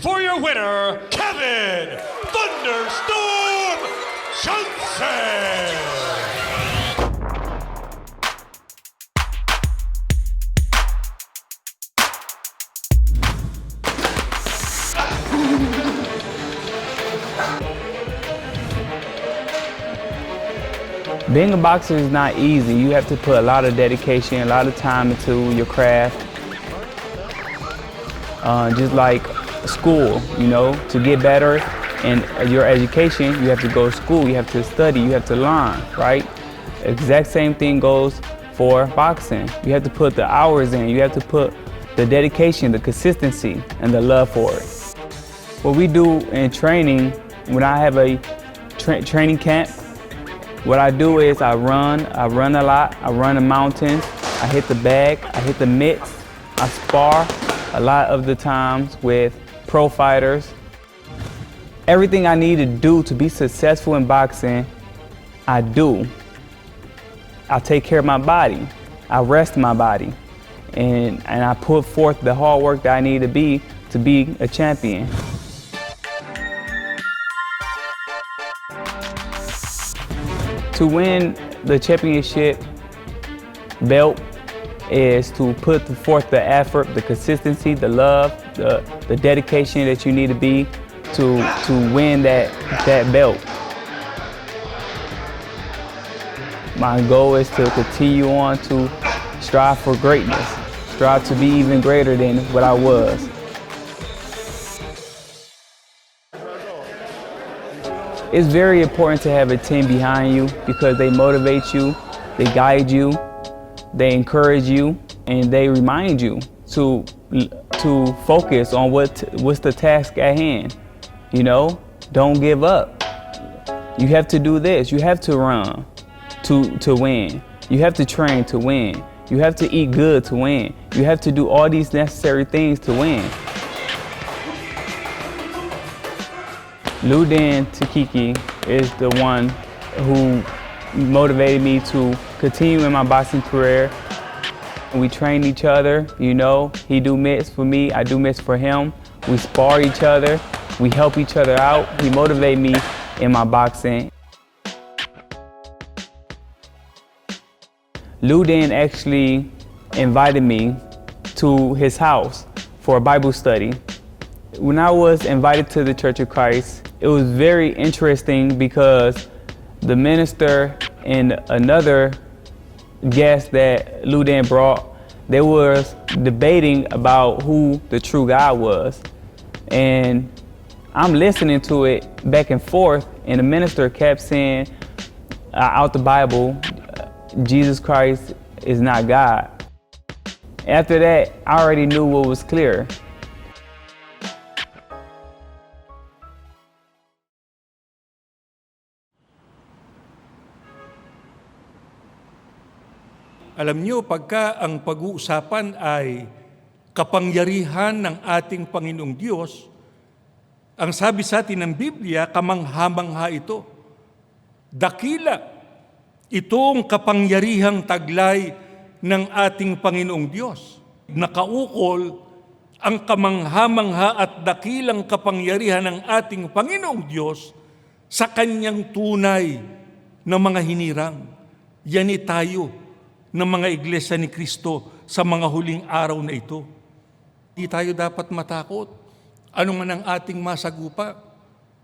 for your winner, Kevin Thunderstorm Johnson. Being a boxer is not easy. You have to put a lot of dedication, a lot of time into your craft. Just like school, you know, to get better in your education, you have to go to school, you have to study, you have to learn, right? Exact same thing goes for boxing. You have to put the hours in, you have to put the dedication, the consistency, and the love for it. What we do in training, when I have a training camp, what I do is I run a lot, I run the mountains, I hit the bag, I hit the mitts, I spar a lot of the times with pro fighters. Everything I need to do to be successful in boxing, I do. I take care of my body, I rest my body, and I put forth the hard work that I need to be a champion. To win the championship belt is to put forth the effort, the consistency, the love, the dedication that you need to be to win that belt. My goal is to continue on to strive for greatness, strive to be even greater than what I was. It's very important to have a team behind you because they motivate you, they guide you, they encourage you, and they remind you to focus on what's the task at hand. You know, don't give up. You have to do this. You have to run to win. You have to train to win. You have to eat good to win. You have to do all these necessary things to win. Luden Tikiki is the one who motivated me to continue in my boxing career. We train each other, you know. He do mitts for me, I do mitts for him. We spar each other, we help each other out. He motivated me in my boxing. Luden actually invited me to his house for a Bible study. When I was invited to the Church of Christ, it was very interesting because the minister and another guest that Luden brought, they was debating about who the true God was. And I'm listening to it back and forth, and the minister kept saying out the Bible, Jesus Christ is not God. After that, I already knew what was clear. Alam niyo, pagka ang pag-uusapan ay kapangyarihan ng ating Panginoong Diyos, ang sabi sa atin ng Biblia, kamangha-mangha ito. Dakila, itong kapangyarihang taglay ng ating Panginoong Diyos. Nakaukol ang kamangha-mangha at dakilang kapangyarihan ng ating Panginoong Diyos sa Kanyang tunay na mga hinirang. Yan tayo ng mga Iglesia ni Cristo sa mga huling araw na ito. Hindi tayo dapat matakot. Ano man ang ating masagupa.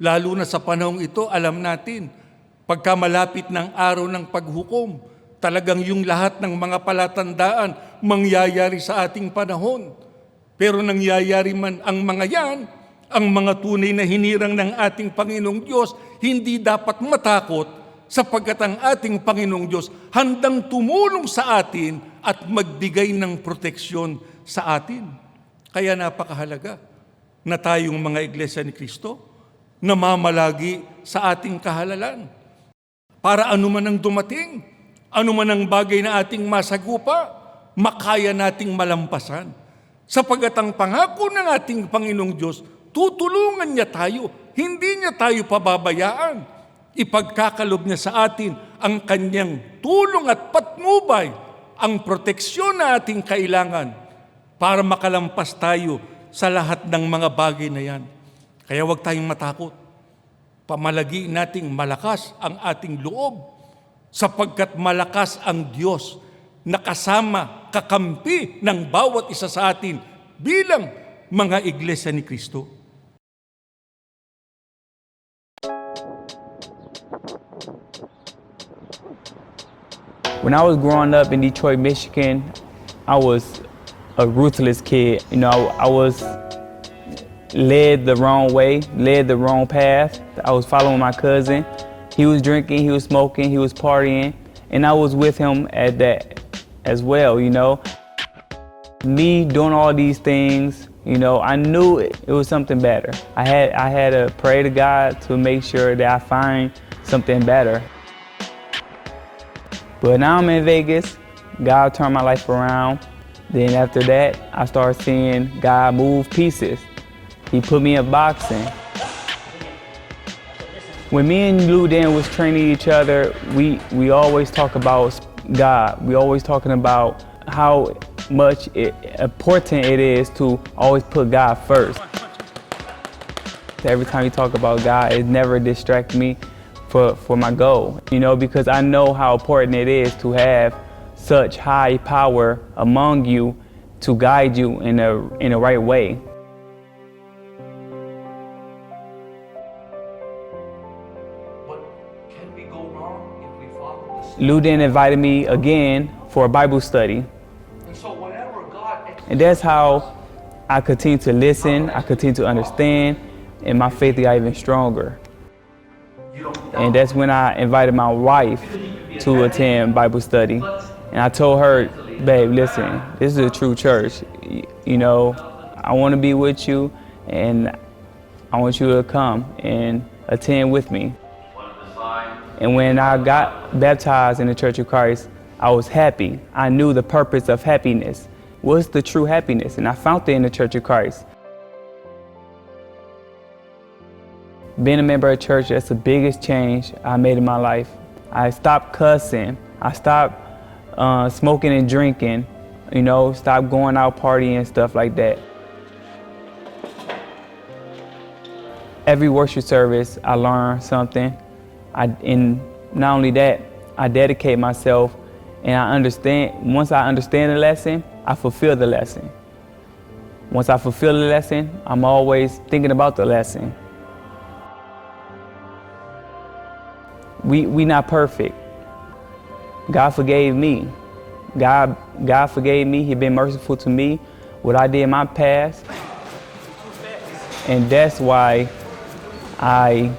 Lalo na sa panahong ito, alam natin, pagka malapit ng araw ng paghukom, talagang yung lahat ng mga palatandaan mangyayari sa ating panahon. Pero nangyayari man ang mga yan, ang mga tunay na hinirang ng ating Panginoong Diyos, hindi dapat matakot sapagkat ang ating Panginoong Diyos handang tumulong sa atin at magbigay ng proteksyon sa atin. Kaya napakahalaga na tayong mga Iglesia ni Cristo namamalagi sa ating kahalalan. Para anuman ang dumating, anuman ang bagay na ating masagupa, makaya nating malampasan. Sapagkat ang pangako ng ating Panginoong Diyos, tutulungan niya tayo, hindi niya tayo pababayaan. Ipagkakalob niya sa atin ang kanyang tulong at patnubay, ang proteksyon na ating kailangan para makalampas tayo sa lahat ng mga bagay na yan. Kaya huwag tayong matakot. Pamalagi nating malakas ang ating loob sapagkat malakas ang Diyos na kasama, kakampi ng bawat isa sa atin bilang mga iglesia ni Cristo. When I was growing up in Detroit, Michigan, I was a ruthless kid. You know, I was led the wrong way, led the wrong path. I was following my cousin. He was drinking, he was smoking, he was partying, and I was with him at that as well, you know. Me doing all these things, you know, I knew it was something better. I had to pray to God to make sure that I find something better. But now I'm in Vegas, God turned my life around. Then after that, I started seeing God move pieces. He put me in boxing. When me and Lou Dan was training each other, we always talk about God. We always talking about how much important it is to always put God first. Every time you talk about God, it never distracts me for my goal, you know, because I know how important it is to have such high power among you to guide you in a right way. Lou then invited me again for a Bible study. And that's how I continue to listen, I continue to understand, and my faith got even stronger. And that's when I invited my wife to attend Bible study. And I told her, babe, listen, this is a true church. You know, I want to be with you, and I want you to come and attend with me. And when I got baptized in the Church of Christ, I was happy. I knew the purpose of happiness. What's the true happiness? And I found it in the Church of Christ. Being a member of church, that's the biggest change I made in my life. I stopped cussing. I stopped smoking and drinking, you know, stopped going out partying and stuff like that. Every worship service, I learned something. And not only that, I dedicate myself, and I understand. Once I understand the lesson, I fulfill the lesson. Once I fulfill the lesson, I'm always thinking about the lesson. We not perfect. God forgave me. God forgave me. He been merciful to me. What I did in my past. And that's why I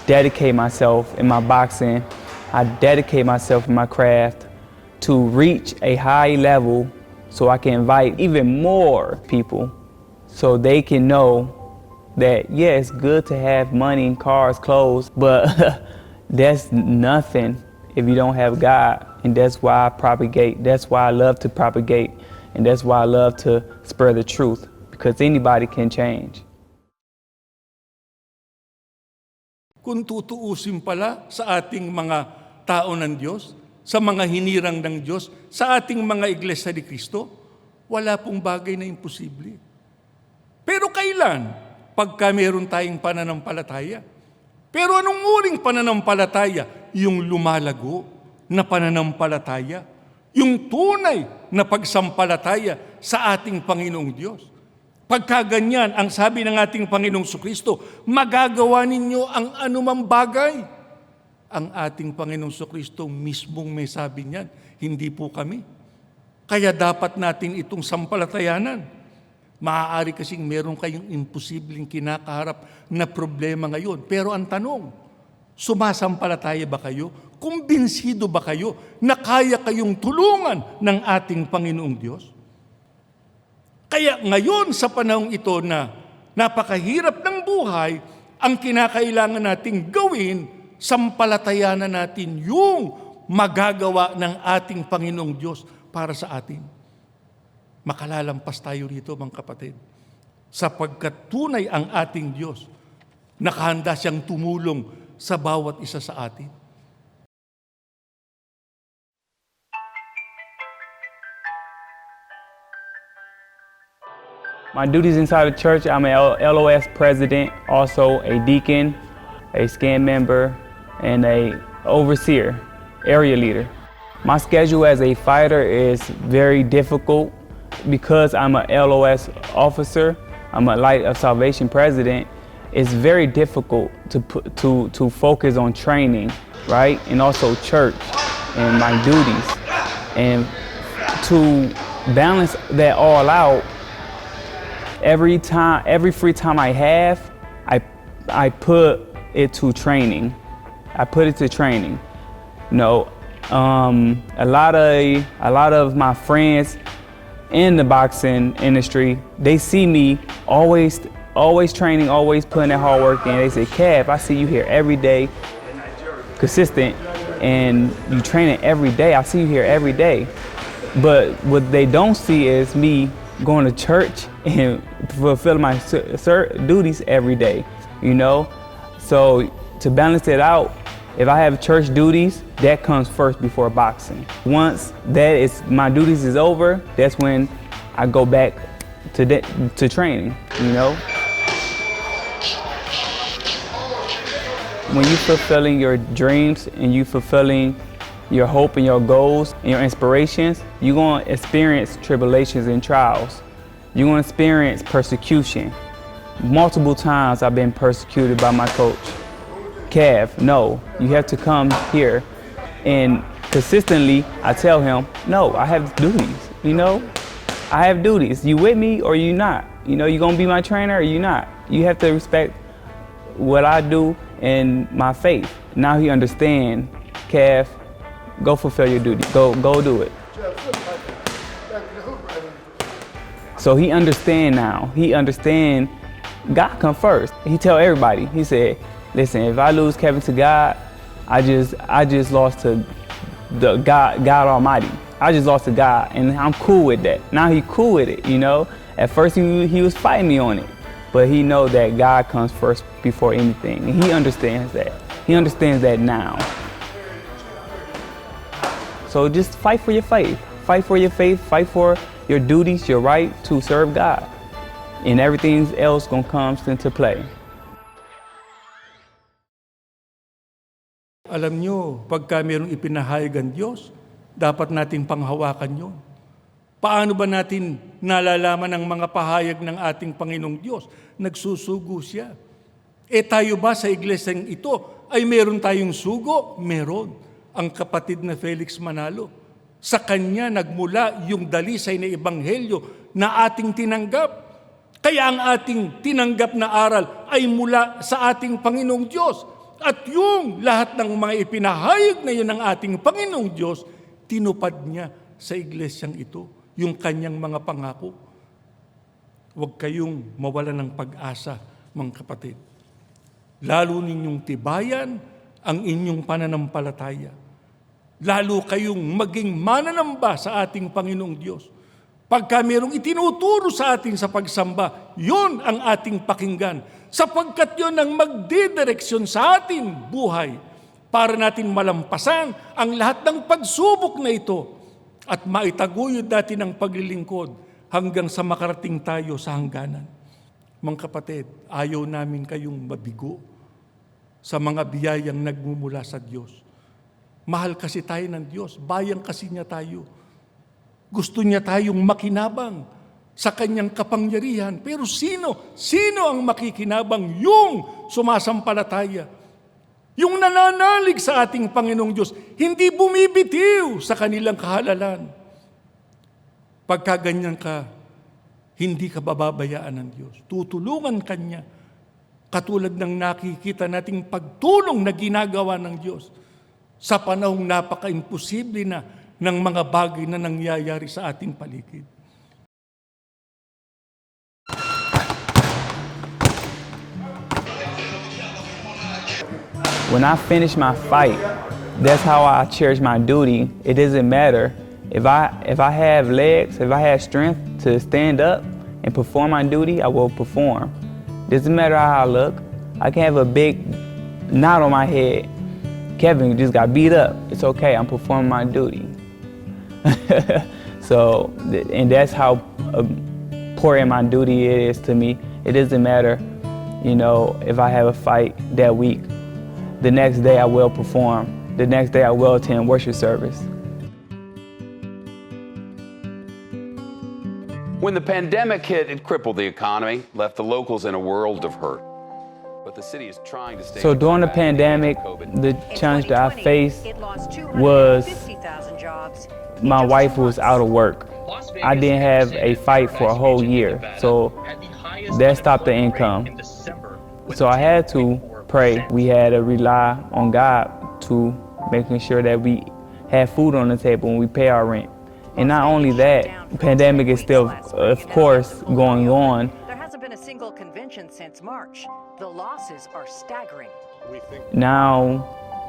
dedicate myself in my boxing. I dedicate myself in my craft to reach a high level so I can invite even more people so they can know that, yeah, it's good to have money, cars, clothes, but that's nothing if you don't have God. And that's why I propagate. That's why I love to propagate. And that's why I love to spread the truth, because anybody can change. Kung tutuusin pala sa ating mga tao ng Diyos, sa mga hinirang ng Diyos, sa ating mga iglesia ni Cristo, wala pong bagay na imposible. Pero kailan? Pagka meron tayong pananampalataya. Pero anong uring pananampalataya? Yung lumalago na pananampalataya. Yung tunay na pagsampalataya sa ating Panginoong Diyos. Pagka ganyan, ang sabi ng ating Panginoong Kristo, magagawa ninyo ang anumang bagay. Ang ating Panginoong Kristo mismong may sabi niyan, hindi po kami. Kaya dapat natin itong sampalatayanan. Maaari kasing meron kayong imposibleng kinakaharap na problema ngayon. Pero ang tanong, sumasampalataya ba kayo? Kumbinsido ba kayo na kaya kayong tulungan ng ating Panginoong Diyos? Kaya ngayon sa panahong ito na napakahirap ng buhay, ang kinakailangan nating gawin, sampalatayanan natin yung magagawa ng ating Panginoong Diyos para sa atin. Makalalampas tayo rito, mga kapatid, sapagkat tunay ang ating Diyos, nakahanda siyang tumulong sa bawat isa sa atin. My duties inside the church, I'm an LOS president, also a deacon, a SCAN member, and a overseer, area leader. My schedule as a fighter is very difficult because I'm a LOS officer, I'm a Light of Salvation president. It's very difficult to focus on training, right? And also church and my duties. And to balance that all out, every free time I have, I put it to training. I put it to training. You know, a lot of my friends in the boxing industry, they see me always training, always putting that hard work in. They say, Kev, I see you here every day, consistent, and you training every day. I see you here every day. But what they don't see is me going to church and fulfilling my duties every day, you know? So to balance it out, if I have church duties, that comes first before boxing. Once my duties is over, that's when I go back to training, you know? When you're fulfilling your dreams and you fulfilling your hope and your goals and your inspirations, you're going to experience tribulations and trials. You're going to experience persecution. Multiple times I've been persecuted by my coach. Kev, no, you have to come here. And consistently, I tell him, no, I have duties, you know? I have duties. You with me or you not? You know, you gonna be my trainer or you not? You have to respect what I do and my faith. Now he understands, Kev, go fulfill your duty. Go do it. So he understand now. He understand God come first. He tell everybody. He said, listen, if I lose Kevin to God, I just lost to the God Almighty. I just lost to God, and I'm cool with that. Now he cool with it, you know. At first he was fighting me on it, but he know that God comes first before anything, and he understands that. He understands that now. So just fight for your faith. Fight for your faith. Fight for your duties, your right to serve God, and everything else gonna come into play. Alam nyo, pagka mayroong ipinahayag ang Diyos, dapat natin panghawakan yon. Paano ba natin nalalaman ang mga pahayag ng ating Panginoong Diyos? Nagsusugo siya. Tayo ba sa iglesyang ito ay meron tayong sugo? Meron. Ang kapatid na Felix Manalo. Sa kanya nagmula yung dalisay na ebanghelyo na ating tinanggap. Kaya ang ating tinanggap na aral ay mula sa ating Panginoong Diyos. At yung lahat ng mga ipinahayag na yun ng ating Panginoong Diyos, tinupad niya sa iglesyang ito, yung kanyang mga pangako. Huwag kayong mawala ng pag-asa, mga kapatid. Lalo ninyong tibayan ang inyong pananampalataya. Lalo kayong maging mananamba sa ating Panginoong Diyos. Pagka mayroong itinuturo sa atin sa pagsamba, yun ang ating pakinggan. Sapagkat yun ang magdidireksyon sa ating buhay para natin malampasan ang lahat ng pagsubok na ito at maitaguyod natin ang paglilingkod hanggang sa makarating tayo sa hangganan. Mga kapatid, ayaw namin kayong mabigo sa mga biyayang nagmumula sa Diyos. Mahal kasi tayo ng Diyos, bayang kasi niya tayo. Gusto niya tayong makinabang sa kanyang kapangyarihan. Pero sino ang makikinabang? Yung sumasampalataya. Yung nananalig sa ating Panginoong Diyos, hindi bumibitiw sa kanilang kahalalan. Pagka ganyan ka, hindi ka bababayaan ng Diyos. Tutulungan ka niya. Katulad ng nakikita nating pagtulong na ginagawa ng Diyos sa panahong napaka-imposible na ng mga bagay na nangyayari sa ating paligid. When I finish my fight, that's how I cherish my duty. It doesn't matter if I have legs, if I have strength to stand up and perform my duty, I will perform. Doesn't matter how I look. I can have a big knot on my head. Kevin just got beat up. It's okay. I'm performing my duty. So, and that's how important my duty is to me. It doesn't matter, if I have a fight that week. The next day I will perform. The next day I will attend worship service. When the pandemic hit, it crippled the economy, left the locals in a world of hurt. But the city is trying to stay. So during the pandemic, the challenge that I faced was my wife was out of work. I didn't have a fight for a whole year, so that stopped the income. So I had to pray. We had to rely on God to making sure that we had food on the table and we pay our rent. And not only that, the pandemic is still, of course, going on. There hasn't been a single convention since March. The losses are staggering. Now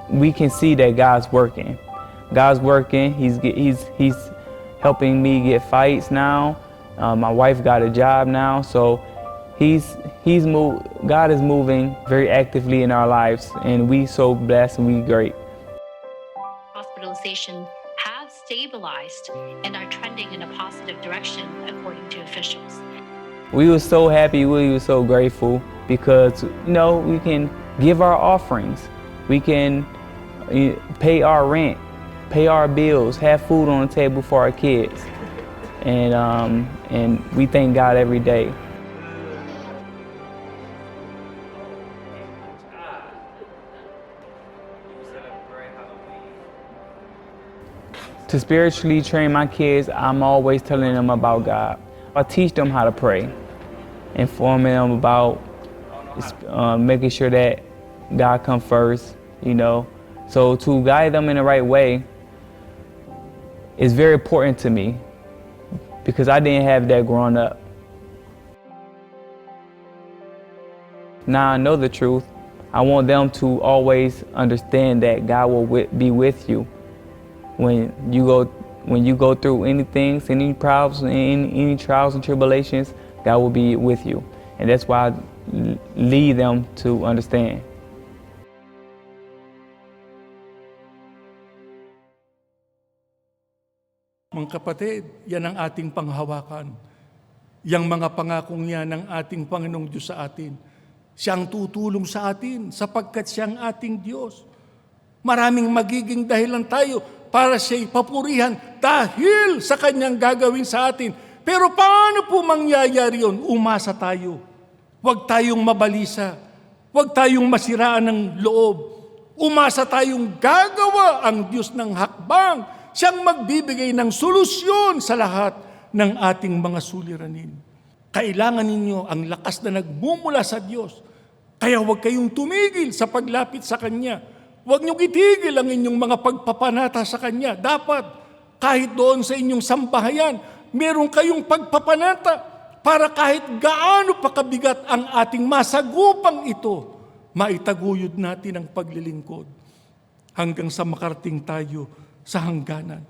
we can see that God's working. God's working. He's helping me get fights now. My wife got a job now, so God is moving very actively in our lives, and we so blessed and we great. Hospitalization have stabilized and are trending in a positive direction, according to officials. We were so happy, we were so grateful because, we can give our offerings. We can pay our rent, pay our bills, have food on the table for our kids. And we thank God every day. To spiritually train my kids, I'm always telling them about God. I teach them how to pray, informing them about making sure that God comes first, So to guide them in the right way is very important to me because I didn't have that growing up. Now I know the truth. I want them to always understand that God will be with you. When you go through anything, any problems, any trials and tribulations, God will be with you. And that's why I lead them to understand. Mga kapatid, yan ang ating panghawakan. Yang mga pangakong yan ng ating Panginoong Diyos sa atin. Siyang tutulong sa atin sapagkat siyang ating Diyos. Maraming magiging dahilan tayo para siya'y papurihan dahil sa kanyang gagawin sa atin. Pero paano po mangyayari yun? Umasa tayo. Huwag tayong mabalisa. Huwag tayong masiraan ng loob. Umasa tayong gagawa ang Diyos ng hakbang. Siyang magbibigay ng solusyon sa lahat ng ating mga suliranin. Kailangan ninyo ang lakas na nagmumula sa Diyos. Kaya huwag kayong tumigil sa paglapit sa Kanya. Huwag niyong itigil ang inyong mga pagpapanata sa Kanya. Dapat, kahit doon sa inyong sambahayan, meron kayong pagpapanata para kahit gaano pa kabigat ang ating masagupang ito, maitaguyod natin ang paglilingkod hanggang sa makarating tayo sa hangganan.